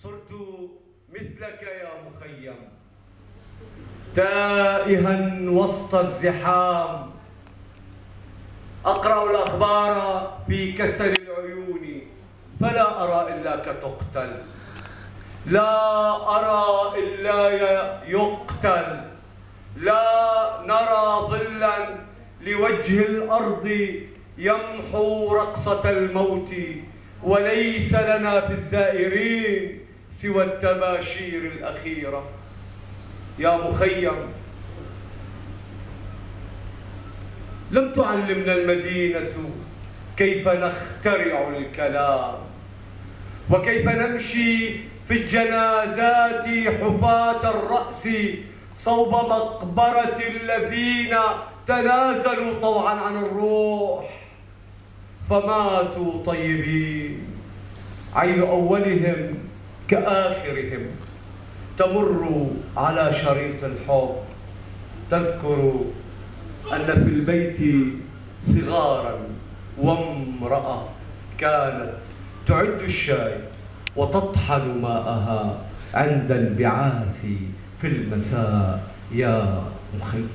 صرت مثلك يا مخيم تائها وسط الزحام، أقرأ الأخبار في كسل العيون فلا أرى إلاك تقتل، لا أرى إلا يقتل، لا نرى ظلا لوجه الأرض يمحو رقصة الموت، وليس لنا في الزائرين سوى التباشير الأخيرة. يا مخيم، لم تعلمنا المدينة كيف نخترع الكلام، وكيف نمشي في الجنازات حفاة الرأس صوب مقبرة الذين تنازلوا طوعا عن الروح فماتوا طيبين. عين أولهم كآخرهم تمر على شريط الحب، تذكر أن في البيت صغارا وامرأة كانت تعد الشاي وتطحن ماءها عند البعاث في المساء. يا مخيم.